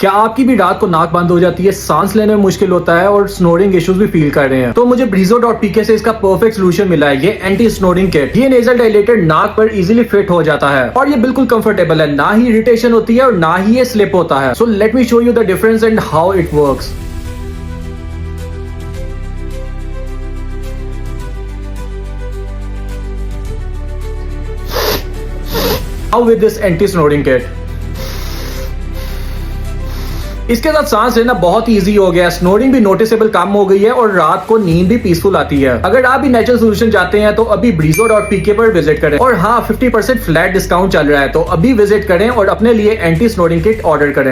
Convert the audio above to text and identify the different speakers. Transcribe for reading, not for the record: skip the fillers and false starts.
Speaker 1: क्या आपकी भी रात को नाक बंद हो जाती है, सांस लेने में मुश्किल होता है और स्नोरिंग इश्यूज भी फील कर रहे हैं? तो मुझे breezo.pk से इसका परफेक्ट सोल्यूशन मिला है, ये एंटी स्नोरिंग किट। ये नेजल डायलेटेड नाक पर इजीली फिट हो जाता है और ये बिल्कुल कंफर्टेबल है, ना ही इरिटेशन होती है और ना ही ये स्लिप होता है। So let me show you the difference and how it works. How with this anti snoring kit? इसके साथ सांस लेना बहुत इजी हो गया, स्नोरिंग भी नोटिसेबल कम हो गई है और रात को नींद भी पीसफुल आती है। अगर आप भी नेचुरल सोल्यूशन चाहते हैं तो अभी breezo.pk पर विजिट करें और हाँ 50% फ्लैट डिस्काउंट चल रहा है, तो अभी विजिट करें और अपने लिए एंटी स्नोरिंग किट ऑर्डर करें।